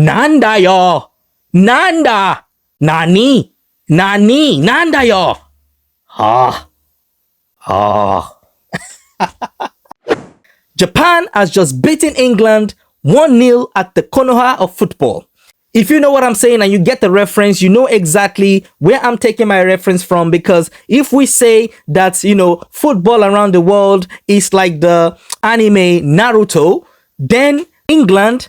Nanda yo. Nanda. Nani. Nani. Nanda yo. Ah. Ah. Japan has just beaten England 1-0 at the Konoha of football. If you know what I'm saying and you get the reference, you know exactly where I'm taking my reference from, because if we say that, football around the world is like the anime Naruto, then England,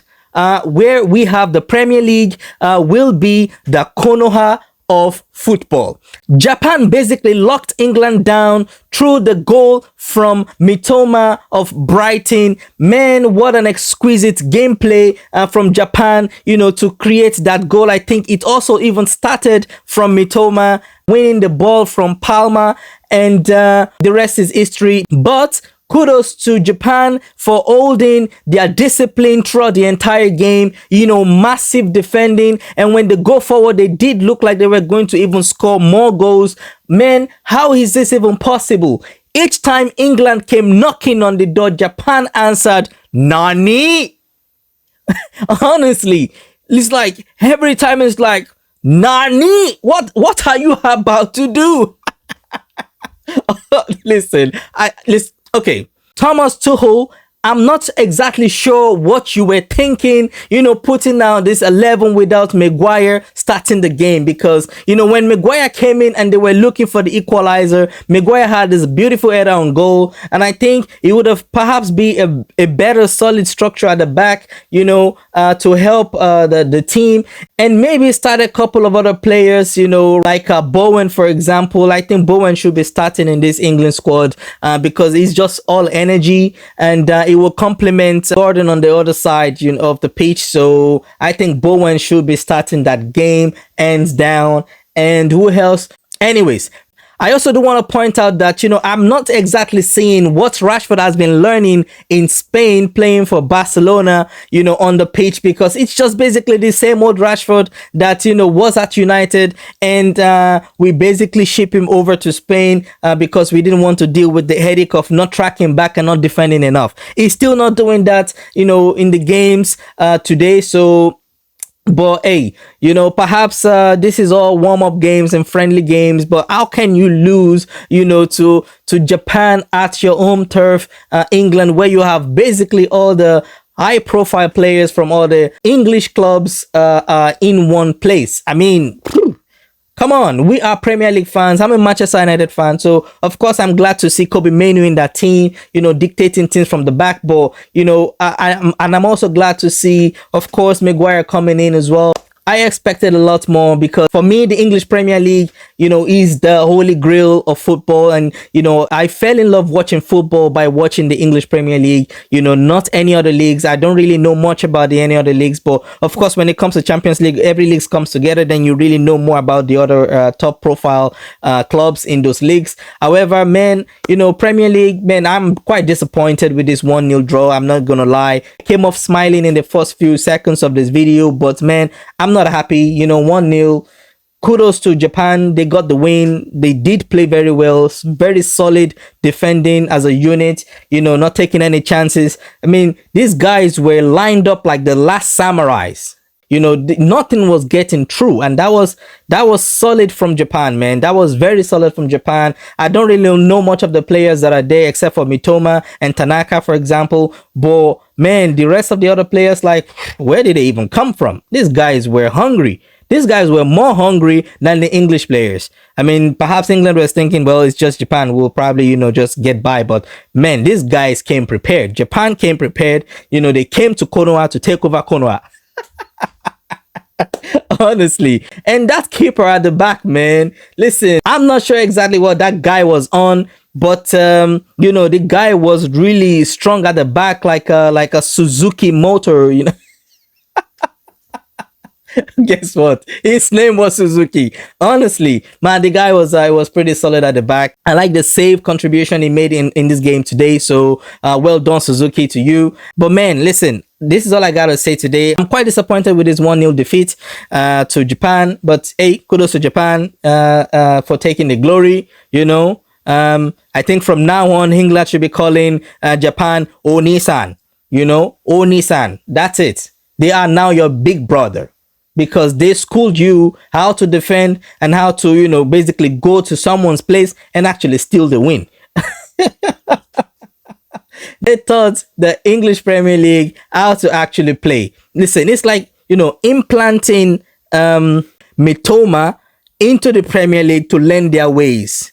where we have the Premier League, will be the Konoha of football. Japan basically locked England down through the goal from Mitoma of Brighton. Man, what an exquisite gameplay from Japan, to create that goal. I think it also even started from Mitoma winning the ball from Palma, and the rest is history. But kudos to Japan for holding their discipline throughout the entire game, massive defending. And when they go forward, they did look like they were going to even score more goals. Man, how is this even possible? Each time England came knocking on the door, Japan answered, Nani? Honestly, it's like every time it's like, Nani? What are you about to do? Listen. Okay, Thomas Tuchel, I'm not exactly sure what you were thinking, putting out this 11 without Maguire starting the game, because, when Maguire came in and they were looking for the equalizer, Maguire had this beautiful header on goal, and I think it would have perhaps be a better solid structure at the back, to help the team, and maybe start a couple of other players, like Bowen, for example. I think Bowen should be starting in this England squad because he's just all energy, and it will complement Gordon on the other side of the pitch. So I think Bowen should be starting that game, hands down. And who else? Anyways, I also do want to point out that, I'm not exactly seeing what Rashford has been learning in Spain playing for Barcelona, on the pitch, because it's just basically the same old Rashford that, was at United, and we basically ship him over to Spain because we didn't want to deal with the headache of not tracking back and not defending enough. He's still not doing that, in the games today. So, but hey, perhaps this is all warm-up games and friendly games, but how can you lose, to Japan at your home turf, England, where you have basically all the high-profile players from all the English clubs in one place? I mean, come on, we are Premier League fans. I'm a Manchester United fan, so of course I'm glad to see Kobe Mainoo in that team, dictating things from the back. But I'm also glad to see, of course, Maguire coming in as well. I expected a lot more, because for me, the English Premier League, is the holy grail of football. And, I fell in love watching football by watching the English Premier League, not any other leagues. I don't really know much about any other leagues. But of course, when it comes to Champions League, every league comes together. Then you really know more about the other top profile clubs in those leagues. However, man, Premier League, man, I'm quite disappointed with this 1-0 draw. I'm not going to lie. Came off smiling in the first few seconds of this video. But man, I'm not happy. 1-0. Kudos to Japan. They got the win. They did play very well. Very solid defending as a unit, not taking any chances. I mean, these guys were lined up like the last samurais. Nothing was getting through, and that was solid from Japan, man. That was very solid from Japan. I don't really know much of the players that are there except for Mitoma and Tanaka, for example. But man, the rest of the other players, like, where did they even come from? These guys were hungry. These guys were more hungry than the English players. I mean, perhaps England was thinking, well, it's just Japan. We'll probably, just get by. But man, these guys came prepared. Japan came prepared. They came to Konoha to take over Konoha. Honestly. And that keeper at the back, man, listen, I'm not sure exactly what that guy was on, but the guy was really strong at the back, like a Suzuki motor. Guess what? His name was Suzuki. Honestly, man, the guy was pretty solid at the back. I like the save contribution he made in this game today. So well done, Suzuki, to you. But man, listen, this is all I gotta say today. I'm quite disappointed with this 1-0 defeat to Japan. But hey, kudos to Japan for taking the glory. I think from now on, England should be calling Japan Oni-san. Oni-san. That's it. They are now your big brother because they schooled you how to defend and how to, basically go to someone's place and actually steal the win. They taught the English Premier League how to actually play. Listen, it's like, implanting Mitoma into the Premier League to learn their ways,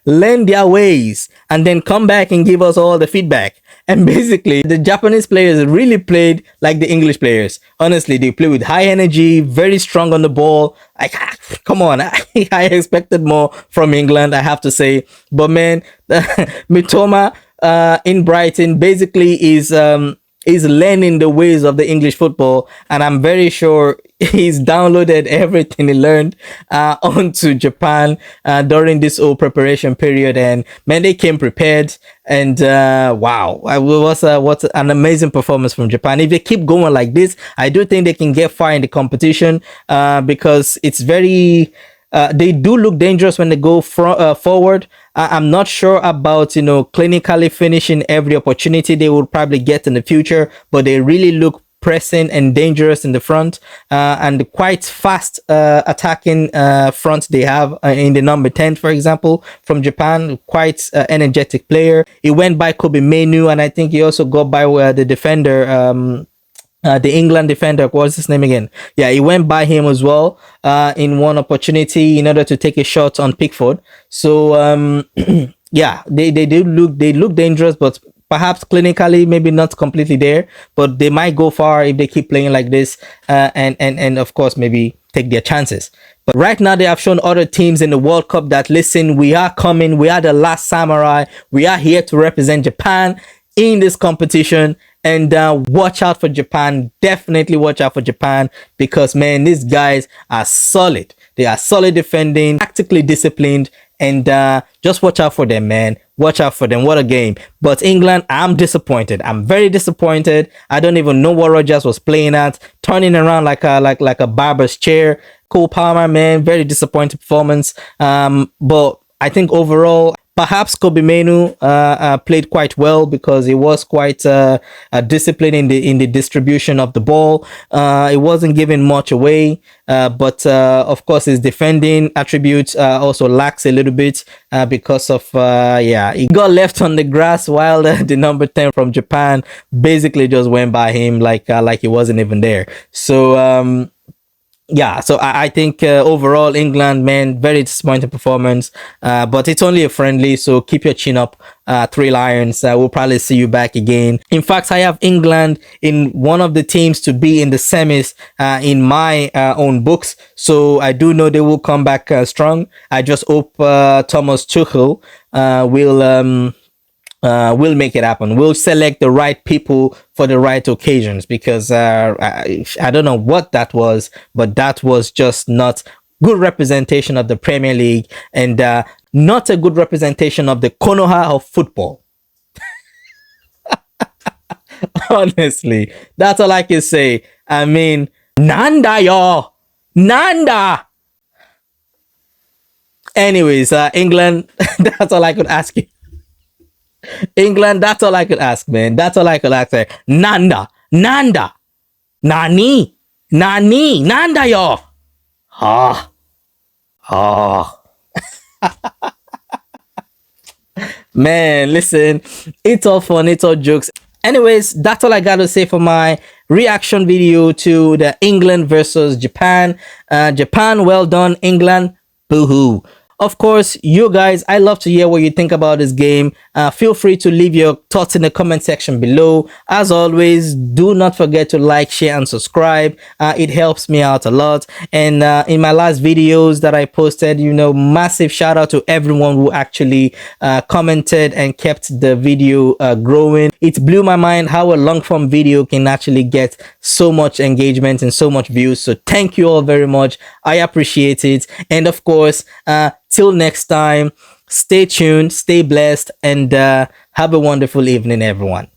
learn their ways and then come back and give us all the feedback. And basically, the Japanese players really played like the English players. Honestly, they play with high energy, very strong on the ball. Like, come on, I expected more from England, I have to say. But man, Mitoma in Brighton basically is learning the ways of the English football, and I'm very sure he's downloaded everything he learned onto Japan during this whole preparation period. And man, they came prepared, and wow, what an amazing performance from Japan. If they keep going like this, I do think they can get far in the competition because it's very they do look dangerous when they go forward. I'm not sure about, clinically finishing every opportunity they will probably get in the future, but they really look pressing and dangerous in the front, and quite fast attacking front they have in the number 10, for example, from Japan. Quite energetic player. He went by Kobe Menu, and I think he also got by the defender, the England defender. What's his name again? Yeah, he went by him as well in one opportunity in order to take a shot on Pickford. So yeah, they look dangerous, but perhaps clinically maybe not completely there, but they might go far if they keep playing like this, and of course maybe take their chances. But right now they have shown other teams in the World Cup that, listen, we are coming, we are the last samurai, we are here to represent Japan in this competition. And watch out for Japan. Definitely watch out for Japan, because man, these guys are solid. They are solid defending, tactically disciplined, and just watch out for them, man. Watch out for them. What a game. But England, I'm disappointed. I'm very disappointed. I don't even know what Rodgers was playing at, turning around like a barber's chair. Cole Palmer, man, very disappointing performance. But I think overall, perhaps Kobe Menu played quite well because he was quite disciplined in the distribution of the ball. It wasn't giving much away, but of course his defending attributes also lacks a little bit because of yeah, he got left on the grass while the number 10 from Japan basically just went by him like he wasn't even there. So yeah, so I think overall England, man, very disappointing performance. But it's only a friendly, so keep your chin up, Three Lions. We'll probably see you back again. In fact, I have England in one of the teams to be in the semis in my own books. So I do know they will come back strong. I just hope Thomas Tuchel will make it happen. We'll select the right people for the right occasions, because I don't know what that was, but that was just not good representation of the Premier League, and not a good representation of the Konoha of football. Honestly, that's all I can say. I mean, Nanda yo, Nanda. Anyways, England, that's all I could ask you. England, that's all I could ask, man. That's all I could ask. Nanda, Nanda, Nani, Nani, Nanda yo. Ah, ah. Man, listen, it's all fun, it's all jokes. Anyways, that's all I gotta say for my reaction video to the England versus Japan. Japan, well done. England, boo-hoo. Of course, you guys, I love to hear what you think about this game. Feel free to leave your thoughts in the comment section below. As always, do not forget to like, share, and subscribe. It helps me out a lot. And in my last videos that I posted, massive shout out to everyone who actually commented and kept the video growing. It blew my mind how a long form video can actually get so much engagement and so much views. So thank you all very much. I appreciate it. And of course, till next time, stay tuned, stay blessed, and have a wonderful evening, everyone.